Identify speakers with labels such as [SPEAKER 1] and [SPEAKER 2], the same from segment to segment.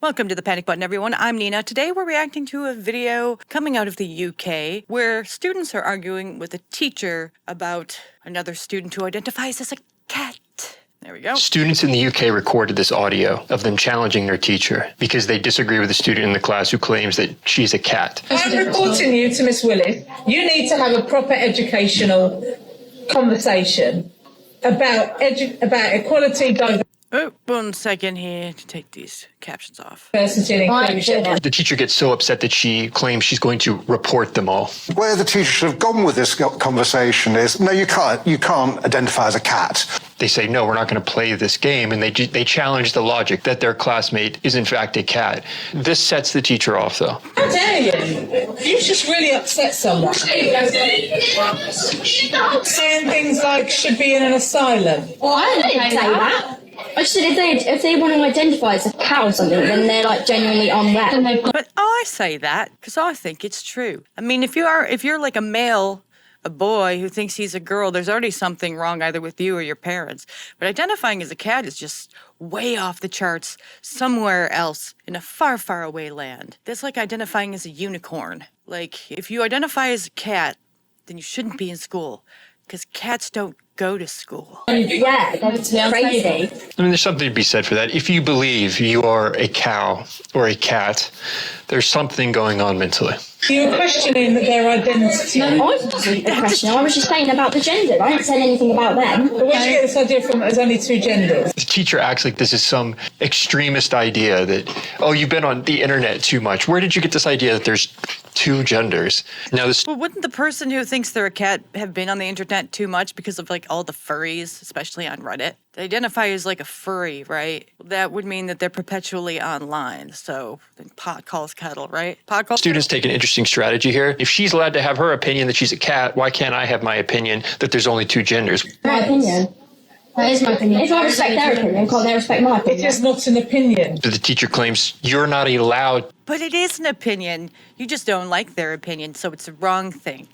[SPEAKER 1] Welcome to the Panic Button, everyone. I'm Nina. Today we're reacting to a video coming out of the UK where students are arguing with a teacher about another student who identifies as a cat. There we go.
[SPEAKER 2] Students in the UK recorded this audio of them challenging their teacher because they disagree with a student in the class who claims that she's a cat.
[SPEAKER 3] I'm reporting you to Miss Willis. You need to have a proper educational conversation about equality, diversity.
[SPEAKER 1] Oh, 1 second here to take these captions off.
[SPEAKER 3] And inclusion.
[SPEAKER 2] The teacher gets so upset that she claims she's going to report them all.
[SPEAKER 4] Where the teacher should have gone with this conversation is, no, you can't identify as a cat.
[SPEAKER 2] They say, no, we're not going to play this game, and they challenge the logic that their classmate is in fact a cat. This sets the teacher off, though.
[SPEAKER 3] How dare you? You just really upset someone. Saying things like should be in an asylum.
[SPEAKER 5] Well, I didn't say that. I just said if they want to identify as a cat or something, then they're like genuinely unwell.
[SPEAKER 1] But I say that because I think it's true. I mean, if you're like a boy who thinks he's a girl, there's already something wrong either with you or your parents. But identifying as a cat is just way off the charts somewhere else in a far, far away land. That's like identifying as a unicorn. Like, if you identify as a cat, then you shouldn't be in school because cats don't go to school.
[SPEAKER 5] Yeah, that's crazy.
[SPEAKER 2] I mean, there's something to be said for that. If you believe you are a cow or a cat, there's something going on mentally.
[SPEAKER 3] You're questioning their identity.
[SPEAKER 5] No, I wasn't questioning. I was just saying about the gender. I didn't say anything about them.
[SPEAKER 3] But where do you get this idea from? There's only two genders.
[SPEAKER 2] The teacher acts like this is some extremist idea that, oh, you've been on the internet too much. Where did you get this idea that there's two genders? Now,
[SPEAKER 1] Well, wouldn't the person who thinks they're a cat have been on the internet too much because of like all the furries, especially on Reddit? They identify as like a furry, right? That would mean that they're perpetually online. So then pot calls kettle, right? Pot calls
[SPEAKER 2] students take an interesting strategy here. If she's allowed to have her opinion that she's a cat, why can't I have my opinion that there's only two genders?
[SPEAKER 5] My opinion. That is my opinion. If I respect their opinion, can't they respect my opinion?
[SPEAKER 3] It is not an opinion.
[SPEAKER 2] The teacher claims you're not allowed.
[SPEAKER 1] But it is an opinion. You just don't like their opinion, so it's a wrong thing.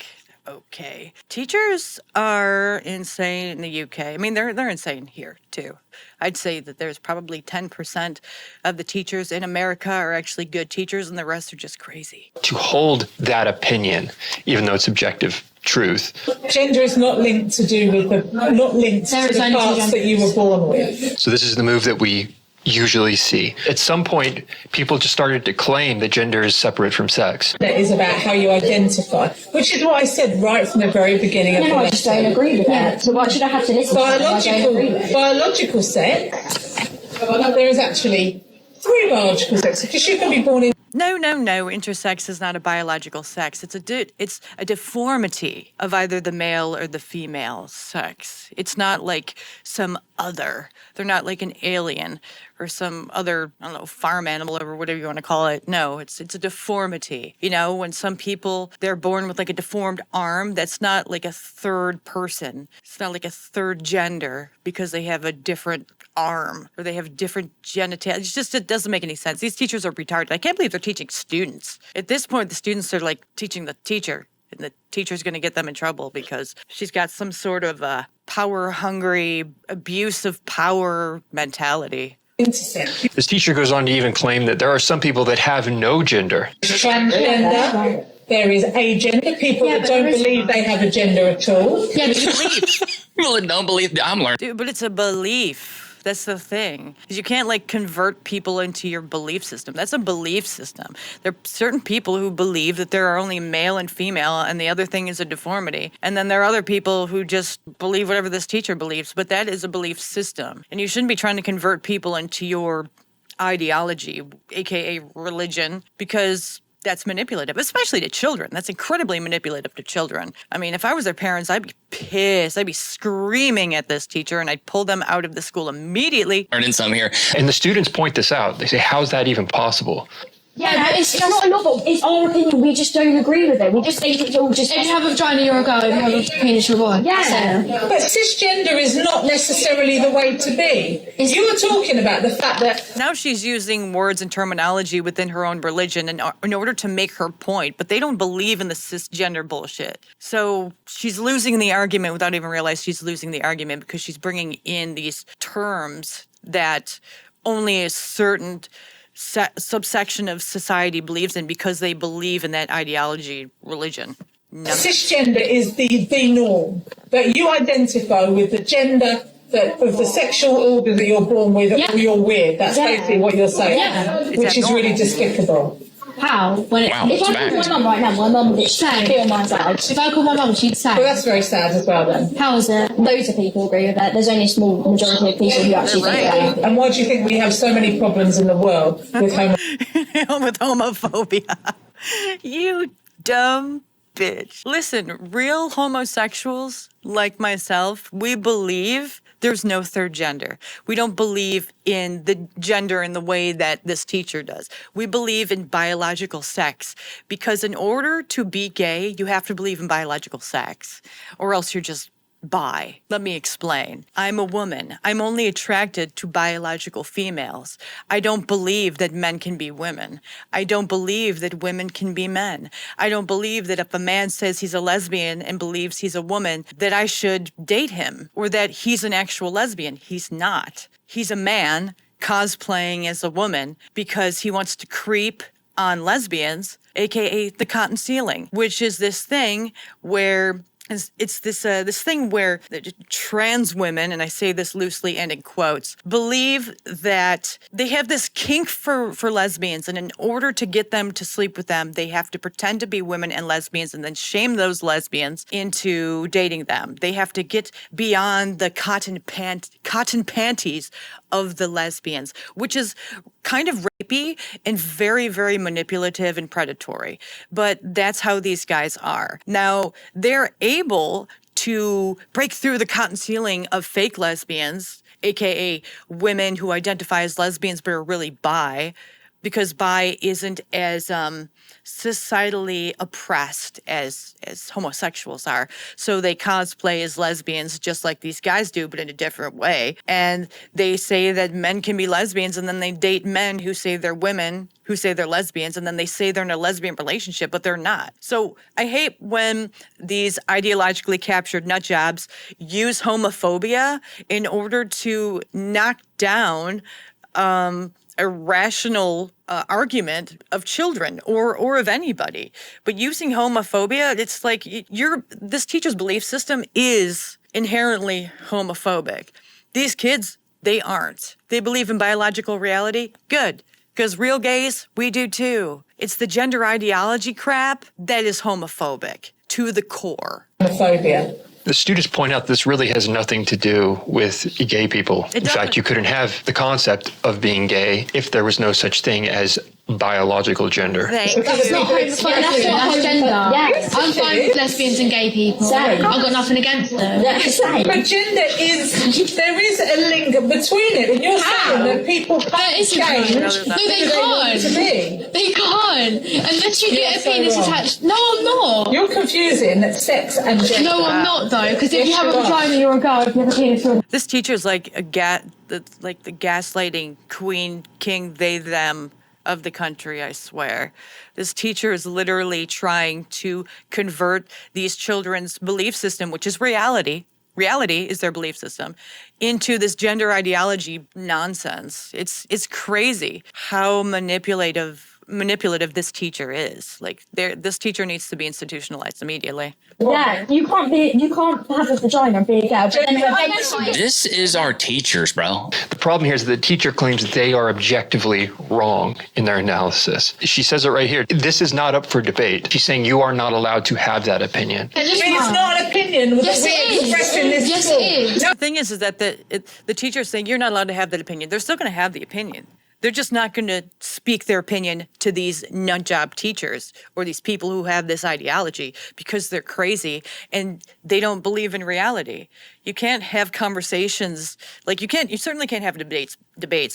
[SPEAKER 1] Okay. Teachers are insane in the UK. I mean, they're insane here, too. I'd say that there's probably 10% of the teachers in America are actually good teachers, and the rest are just crazy.
[SPEAKER 2] To hold that opinion, even though it's objective truth.
[SPEAKER 3] Gender is not linked to the parts that you were born with.
[SPEAKER 2] So this is the move that we usually see. At some point, people just started to claim that gender is separate from sex.
[SPEAKER 3] That is about how you identify, which is what I said right from the very beginning of the
[SPEAKER 5] I just don't agree with that. So why should I have to listen to that?
[SPEAKER 3] Biological sex, there is actually 3 biological sexes, because you can be born in.
[SPEAKER 1] No. Intersex is not a biological sex. It's a deformity of either the male or the female sex. It's not like some other. They're not like an alien or some other, I don't know, farm animal or whatever you want to call it. No, it's a deformity. You know, when some people, they're born with like a deformed arm, that's not like a third person. It's not like a third gender because they have a different arm or they have different genitalia. It doesn't make any sense. These teachers are retarded. I can't believe they're teaching students. At this point, the students are like teaching the teacher, and the teacher's going to get them in trouble because she's got some sort of power-hungry, abuse of power mentality.
[SPEAKER 2] This teacher goes on to even claim that there are some people that have no gender.
[SPEAKER 3] Transgender. There is agender, people that don't believe they have a gender at all.
[SPEAKER 1] Yeah, but you believe.
[SPEAKER 6] People that don't believe I'm learning.
[SPEAKER 1] Dude, but it's a belief. That's the thing. Because you can't like convert people into your belief system. That's a belief system. There are certain people who believe that there are only male and female and the other thing is a deformity. And then there are other people who just believe whatever this teacher believes, but that is a belief system. And you shouldn't be trying to convert people into your ideology, aka religion, because that's manipulative, especially to children. That's incredibly manipulative to children. I mean, if I was their parents, I'd be pissed. I'd be screaming at this teacher and I'd pull them out of the school immediately.
[SPEAKER 6] Learning some here.
[SPEAKER 2] And the students point this out. They say, how's that even possible?
[SPEAKER 5] Yeah, but it's not a novel. It's our opinion. We just don't agree with it. We just think it's all just.
[SPEAKER 7] If you have a vagina, you're a girl. If you have a penis, you're a boy.
[SPEAKER 5] Yeah.
[SPEAKER 3] But cisgender is not necessarily the way to be. You were talking about the fact that.
[SPEAKER 1] Now she's using words and terminology within her own religion in order to make her point, but they don't believe in the cisgender bullshit. So she's losing the argument without even realizing she's losing the argument because she's bringing in these terms that only a certain subsection of society believes in because they believe in that ideology, religion. No.
[SPEAKER 3] Cisgender is the norm, that you identify with the gender of the sexual order that you're born with, or you're with. That's basically what you're saying, which is really despicable.
[SPEAKER 5] How? When if I call my mum right now, my mum would kill my dad. If I call my mum, she'd say.
[SPEAKER 3] Well, that's very sad as well then.
[SPEAKER 5] How is it? Loads of people agree with that. There's only a small majority of people who actually think that.
[SPEAKER 3] And why do you think we have so many problems in the world with
[SPEAKER 1] with homophobia? You dumb bitch. Listen, real homosexuals like myself, we believe there's no third gender. We don't believe in the gender in the way that this teacher does. We believe in biological sex because in order to be gay, you have to believe in biological sex or else you're just bi. Let me explain. I'm a woman. I'm only attracted to biological females. I don't believe that men can be women. I don't believe that women can be men. I don't believe that if a man says he's a lesbian and believes he's a woman, that I should date him or that he's an actual lesbian. He's not. He's a man cosplaying as a woman because he wants to creep on lesbians, aka the cotton ceiling, which is this thing where it's this thing where trans women, and I say this loosely and in quotes, believe that they have this kink for lesbians, and in order to get them to sleep with them, they have to pretend to be women and lesbians and then shame those lesbians into dating them. They have to get beyond the cotton panties of the lesbians, which is kind of rapey and very, very manipulative and predatory. But that's how these guys are. Now, they're able to break through the cotton ceiling of fake lesbians, aka women who identify as lesbians but are really bi, because bi isn't as societally oppressed as homosexuals are. So they cosplay as lesbians just like these guys do, but in a different way. And they say that men can be lesbians, and then they date men who say they're women, who say they're lesbians, and then they say they're in a lesbian relationship, but they're not. So I hate when these ideologically captured nut jobs use homophobia in order to knock down a rational argument of children or of anybody. But using homophobia, it's like this teacher's belief system is inherently homophobic. These kids, they aren't. They believe in biological reality. Good. Because real gays, we do too. It's the gender ideology crap that is homophobic to the core.
[SPEAKER 3] Homophobia.
[SPEAKER 2] The students point out this really has nothing to do with gay people. In fact, you couldn't have the concept of being gay if there was no such thing as biological gender.
[SPEAKER 5] That's not gender.
[SPEAKER 7] Yes. I'm fine with lesbians and gay people. I've got nothing against them.
[SPEAKER 3] But gender there is a link between it, and you're saying that people can't change.
[SPEAKER 7] No, they can't. They can't. Unless you get a penis attached. No, I'm not.
[SPEAKER 3] You're confusing sex and gender.
[SPEAKER 7] No, I'm not though, because if you have a vagina, you're a girl. If you have a penis, you're a...
[SPEAKER 1] This teacher's like the gaslighting queen, king, they, them of the country, I swear. This teacher is literally trying to convert these children's belief system, which is reality is their belief system, into this gender ideology nonsense. It's crazy how manipulative this teacher is. Like, this teacher needs to be institutionalized immediately.
[SPEAKER 5] Yeah, you can't have a vagina and be a girl. But then
[SPEAKER 6] This is our teachers, bro.
[SPEAKER 2] The problem here is that the teacher claims that they are objectively wrong in their analysis. She says it right here. This is not up for debate. She's saying you are not allowed to have that opinion.
[SPEAKER 3] It's not an opinion.
[SPEAKER 7] Yes, it is. Yes, it is.
[SPEAKER 1] The thing is that the teacher is saying you're not allowed to have that opinion. They're still going to have the opinion. They're just not going to speak their opinion to these nut job teachers or these people who have this ideology because they're crazy and they don't believe in reality. You can't have conversations, you certainly can't have debates,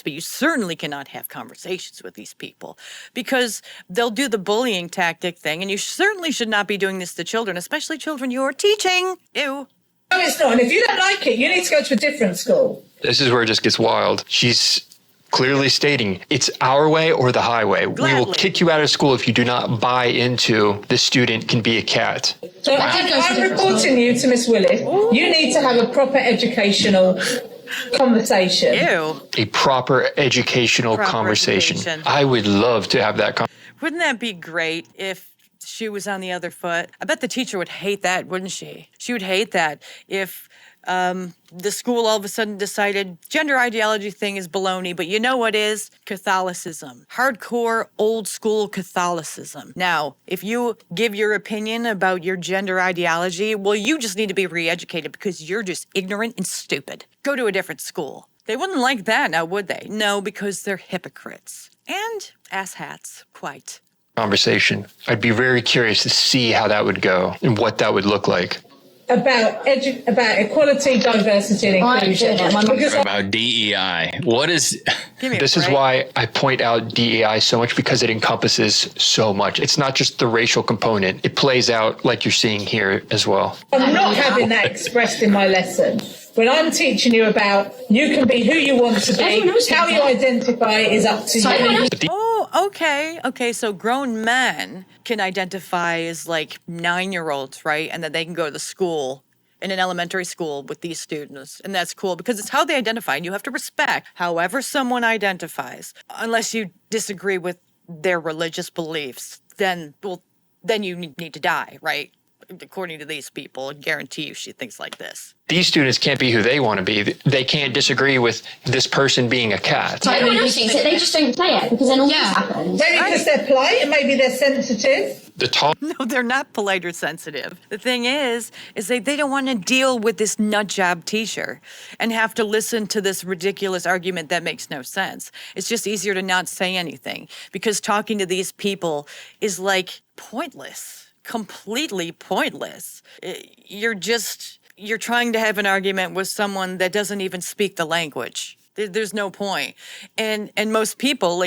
[SPEAKER 1] but you certainly cannot have conversations with these people because they'll do the bullying tactic thing, and you certainly should not be doing this to children, especially children you're teaching. Ew.
[SPEAKER 3] No, it's not. And if you don't like it, you need to go to a different school.
[SPEAKER 2] This is where it just gets wild. She's clearly stating it's our way or the highway.
[SPEAKER 1] Gladly.
[SPEAKER 2] We will kick you out of school if you do not buy into the student can be a cat.
[SPEAKER 3] So I'm reporting you to Miss Willis. You need to have a proper educational conversation.
[SPEAKER 1] Ew.
[SPEAKER 2] A proper educational
[SPEAKER 1] Proper
[SPEAKER 2] conversation.
[SPEAKER 1] education.
[SPEAKER 2] I would love to have that conversation.
[SPEAKER 1] Wouldn't that be great if she was on the other foot? I bet the teacher would hate that, wouldn't she? She would hate that if the school all of a sudden decided gender ideology thing is baloney, but you know what is? Catholicism. Hardcore, old school Catholicism. Now, if you give your opinion about your gender ideology, well, you just need to be re-educated because you're just ignorant and stupid. Go to a different school. They wouldn't like that now, would they? No, because they're hypocrites. And asshats, quite.
[SPEAKER 2] Conversation. I'd be very curious to see how that would go and what that would look like.
[SPEAKER 3] About equality, diversity, and inclusion. Because
[SPEAKER 6] About DEI. What is...
[SPEAKER 1] Give me a
[SPEAKER 2] This is
[SPEAKER 1] break.
[SPEAKER 2] why I point out DEI so much, because it encompasses so much. It's not just the racial component. It plays out like you're seeing here as well.
[SPEAKER 3] I'm not having that expressed in my lesson. When I'm teaching you about you can be who you want to be, how you identify is up to you.
[SPEAKER 1] Oh, okay. Okay, so grown men can identify as like 9-year-olds, right? And then they can go to the school in an elementary school with these students. And that's cool because it's how they identify. And you have to respect however someone identifies. Unless you disagree with their religious beliefs, then you need to die, right? According to these people, I guarantee you she thinks like this.
[SPEAKER 2] These students can't be who they want to be. They can't disagree with this person being a cat.
[SPEAKER 5] Everyone else thinks it, they just don't say it because then all this happens.
[SPEAKER 3] Maybe because they're polite and maybe they're sensitive.
[SPEAKER 1] No, they're not polite or sensitive. The thing is they don't want to deal with this nut job teacher and have to listen to this ridiculous argument that makes no sense. It's just easier to not say anything because talking to these people is like pointless. Completely pointless. You're trying to have an argument with someone that doesn't even speak the language. There's no point. And most people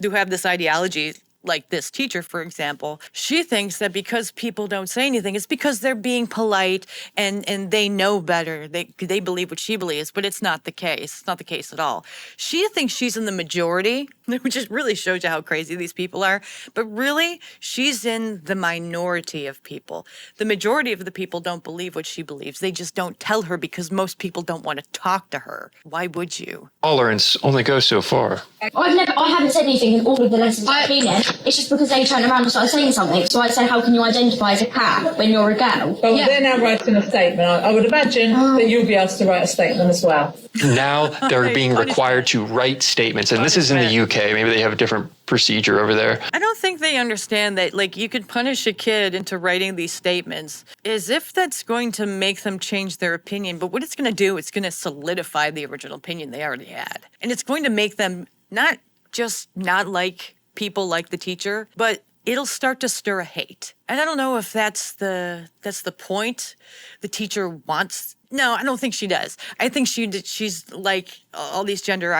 [SPEAKER 1] do have this ideology, like this teacher, for example. She thinks that because people don't say anything, it's because they're being polite and they know better. They believe what she believes, but it's not the case. It's not the case at all. She thinks she's in the majority, which just really shows you how crazy these people are. But really, she's in the minority of people. The majority of the people don't believe what she believes. They just don't tell her because most people don't want to talk to her. Why would you?
[SPEAKER 2] Tolerance only goes so far.
[SPEAKER 5] I haven't said anything in all of the lessons I've been in. It's just because they turned around and started saying something. So I said, how can you identify as a cat when you're a girl?
[SPEAKER 3] Well, they're now writing a statement. I would imagine that you'll be asked to write a statement as well.
[SPEAKER 2] Now they're being required to write statements. And this is in the UK. Maybe they have a different procedure over there.
[SPEAKER 1] I don't think they understand that, you could punish a kid into writing these statements as if that's going to make them change their opinion. But what it's going to do, it's going to solidify the original opinion they already had. And it's going to make them not just not like people like the teacher, but it'll start to stir a hate. And I don't know if that's the point the teacher wants. No, I don't think she does. I think she's like all these gender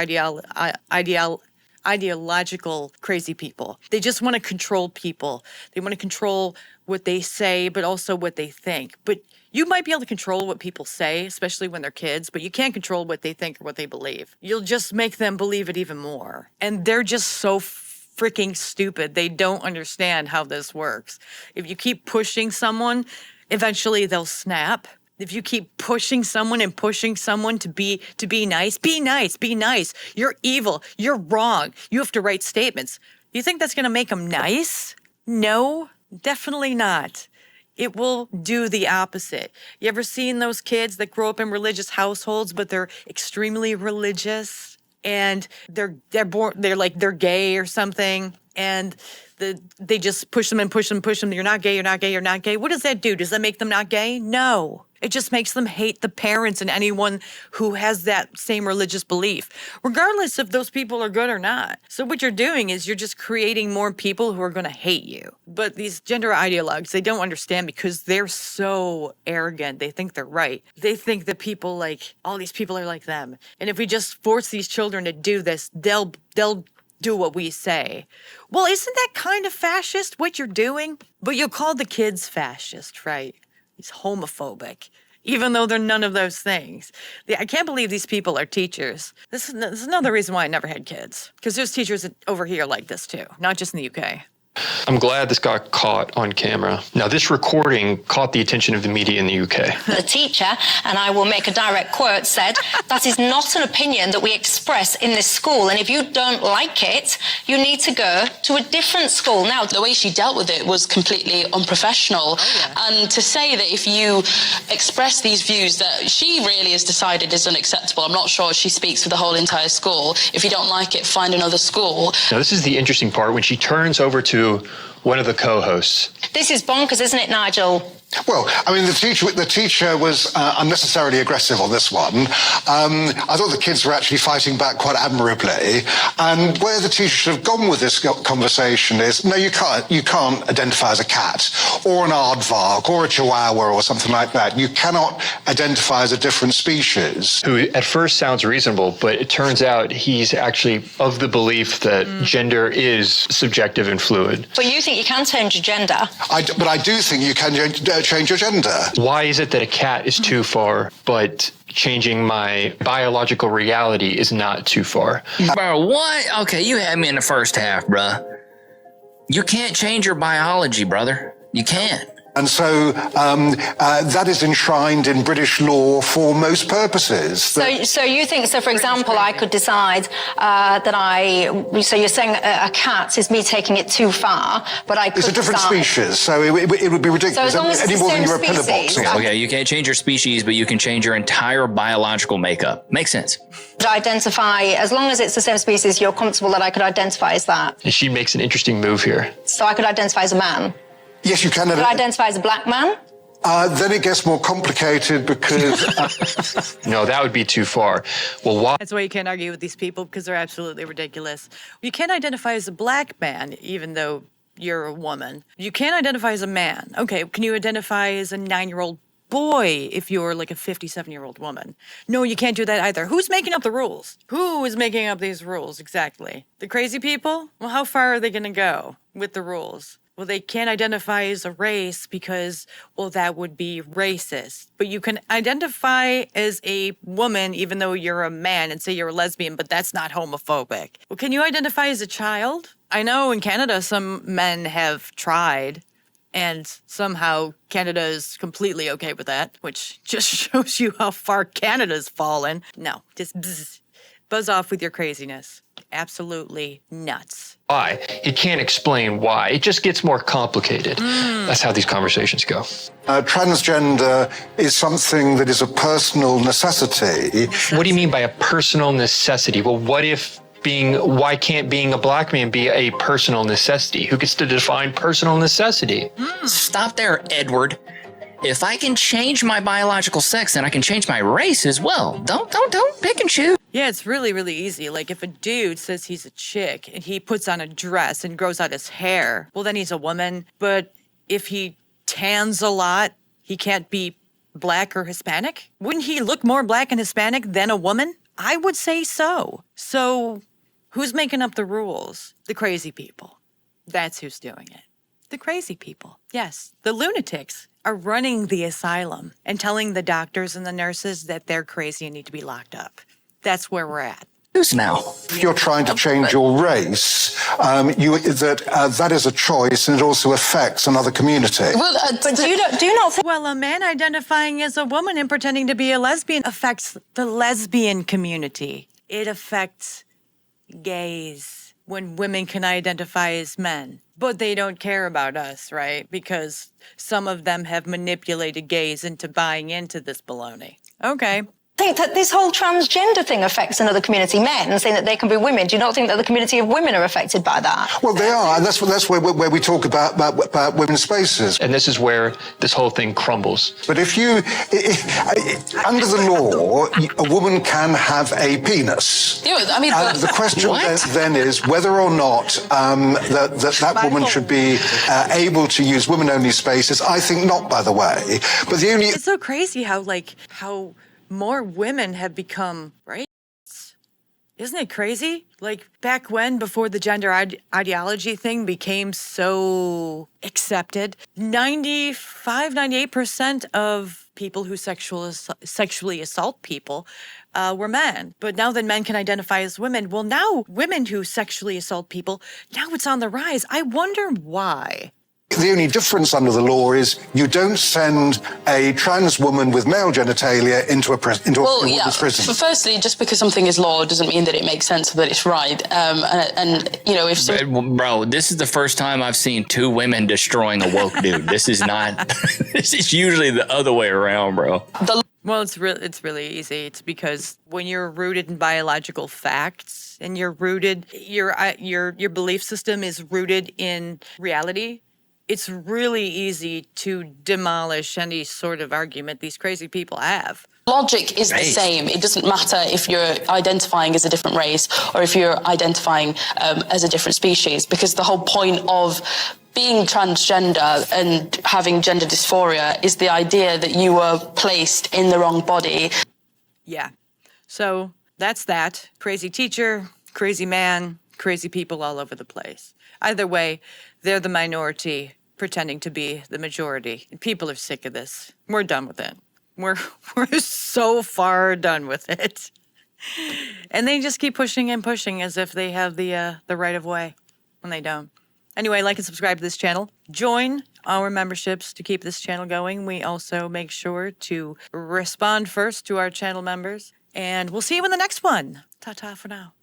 [SPEAKER 1] ideological crazy people. They just want to control people. They want to control what they say, but also what they think. But you might be able to control what people say, especially when they're kids, but you can't control what they think or what they believe. You'll just make them believe it even more. And they're just so freaking stupid. They don't understand how this works. If you keep pushing someone, eventually they'll snap. If you keep pushing someone and pushing someone to be nice, be nice, be nice. You're evil. You're wrong. You have to write statements. You think that's going to make them nice? No, definitely not. It will do the opposite. You ever seen those kids that grow up in religious households, but they're extremely religious and they're gay or something, and they just push them and push them. You're not gay. You're not gay. You're not gay. What does that do? Does that make them not gay? No. It just makes them hate the parents and anyone who has that same religious belief, regardless if those people are good or not. So what you're doing is you're just creating more people who are going to hate you. But these gender ideologues, they don't understand because they're so arrogant. They think they're right. They think that all these people are like them. And if we just force these children to do this, they'll do what we say. Well, isn't that kind of fascist, what you're doing? But you'll call the kids fascist, right? He's homophobic, even though they're none of those things. I can't believe these people are teachers. This is another reason why I never had kids, because there's teachers over here like this too, not just in the UK.
[SPEAKER 2] I'm glad this got caught on camera. Now, this recording caught the attention of the media in the UK.
[SPEAKER 8] The teacher, and I will make a direct quote, said, "That is not an opinion that we express in this school, and if you don't like it, you need to go to a different school." Now,
[SPEAKER 9] the way she dealt with it was completely unprofessional. And to say that if you express these views that she really has decided is unacceptable, I'm not sure she speaks for the whole entire school. If you don't like it, find another school.
[SPEAKER 2] Now, this is the interesting part when she turns over to one of the co-hosts.
[SPEAKER 8] "This is bonkers, isn't it, Nigel?"
[SPEAKER 4] Well, I mean, the teacher was unnecessarily aggressive on this one. I thought the kids were actually fighting back quite admirably. And where the teacher should have gone with this conversation is, no, you can't identify as a cat or an aardvark or a chihuahua or something like that. You cannot identify as a different species.
[SPEAKER 2] Who at first sounds reasonable, but it turns out he's actually of the belief that gender is subjective and fluid.
[SPEAKER 8] But you think you can change your gender?
[SPEAKER 4] But I do think you can change your gender.
[SPEAKER 2] Why is it that a cat is too far, but changing my biological reality is not too far?
[SPEAKER 6] Bro, what? Okay, you had me in the first half, bruh. You can't change your biology, brother. You can't.
[SPEAKER 4] And so that is enshrined in British law for most purposes.
[SPEAKER 8] So you think, so for example, I could decide so you're saying a cat is me taking it too far, but I could
[SPEAKER 4] It's a different species, so it would be ridiculous.
[SPEAKER 8] So as long as it's
[SPEAKER 4] any
[SPEAKER 8] the
[SPEAKER 4] more than
[SPEAKER 8] same
[SPEAKER 4] you're a pillar
[SPEAKER 8] species,
[SPEAKER 4] box.
[SPEAKER 6] Okay, you can't change your species, but you can change your entire biological makeup. Makes sense.
[SPEAKER 8] Identify, as long as it's the same species, you're comfortable that I could identify as that.
[SPEAKER 2] And she makes an interesting move here.
[SPEAKER 8] So I could identify as a man.
[SPEAKER 4] Yes, you can.
[SPEAKER 8] Could I identify as a black man?
[SPEAKER 4] Then it gets more complicated because...
[SPEAKER 2] No, that would be too far. Well, why?
[SPEAKER 1] That's why you can't argue with these people, because they're absolutely ridiculous. You can't identify as a black man, even though you're a woman. You can't identify as a man. Okay, can you identify as a 9-year-old boy if you're like a 57-year-old woman? No, you can't do that either. Who's making up the rules? Who is making up these rules exactly? The crazy people? Well, how far are they going to go with the rules? Well, they can't identify as a race because, well, that would be racist. But you can identify as a woman even though you're a man and say you're a lesbian, but that's not homophobic. Well, can you identify as a child? I know in Canada some men have tried, and somehow Canada is completely okay with that, which just shows you how far Canada's fallen. No, just buzz off with your craziness. Absolutely nuts.
[SPEAKER 2] Why? He can't explain why. It just gets more complicated. That's how these conversations go.
[SPEAKER 4] Transgender is something that is a personal necessity.
[SPEAKER 2] What do you mean by a personal necessity? Well, why can't being a black man be a personal necessity? Who gets to define personal necessity?
[SPEAKER 6] Stop there, Edward. If I can change my biological sex, then I can change my race as well. Don't pick and choose.
[SPEAKER 1] Yeah, it's really, really easy. Like if a dude says he's a chick and he puts on a dress and grows out his hair, well, then he's a woman. But if he tans a lot, he can't be black or Hispanic? Wouldn't he look more black and Hispanic than a woman? I would say so. So who's making up the rules? The crazy people. That's who's doing it. The crazy people. Yes, the lunatics are running the asylum and telling the doctors and the nurses that they're crazy and need to be locked up. That's where we're at.
[SPEAKER 6] Who's now?
[SPEAKER 4] If you're trying to change your race, that is a choice, and it also affects another community.
[SPEAKER 8] Well, but do you not think...
[SPEAKER 1] Well, a man identifying as a woman and pretending to be a lesbian affects the lesbian community. It affects gays when women can identify as men. But they don't care about us, right? Because some of them have manipulated gays into buying into this baloney. Okay.
[SPEAKER 8] I think that this whole transgender thing affects another community, men, saying that they can be women. Do you not think that the community of women are affected by that?
[SPEAKER 4] Well, they are, and that's where we talk about women's spaces.
[SPEAKER 2] And this is where this whole thing crumbles.
[SPEAKER 4] But if under the law, a woman can have a penis.
[SPEAKER 9] Yeah, I mean,
[SPEAKER 4] the question then is whether or not that woman should be able to use women-only spaces. I think not, by the way. But the only...
[SPEAKER 1] It's so crazy how more women have become racists. Isn't it crazy? Like back when, before the gender ideology thing became so accepted, 98% of people who sexually assault people were men. But now that men can identify as women, well, now women who sexually assault people, now it's on the rise. I wonder why.
[SPEAKER 4] The only difference under the law is you don't send a trans woman with male genitalia into a woman's prison.
[SPEAKER 9] But firstly, just because something is law doesn't mean that it makes sense or that it's right. And you know, if
[SPEAKER 6] bro, this is the first time I've seen two women destroying a woke dude. This is not. This is usually the other way around, bro.
[SPEAKER 1] Well, it's really easy. It's because when you're rooted in biological facts and you're rooted, your belief system is rooted in reality. It's really easy to demolish any sort of argument these crazy people have.
[SPEAKER 9] Logic is the same. It doesn't matter if you're identifying as a different race or if you're identifying as a different species, because the whole point of being transgender and having gender dysphoria is the idea that you were placed in the wrong body.
[SPEAKER 1] Yeah. So that's that. Crazy teacher, crazy man, crazy people all over the place. Either way, they're the minority pretending to be the majority. And people are sick of this. We're done with it. We're so far done with it. And they just keep pushing and pushing as if they have the right of way when they don't. Anyway, like and subscribe to this channel. Join our memberships to keep this channel going. We also make sure to respond first to our channel members. And we'll see you in the next one. Ta-ta for now.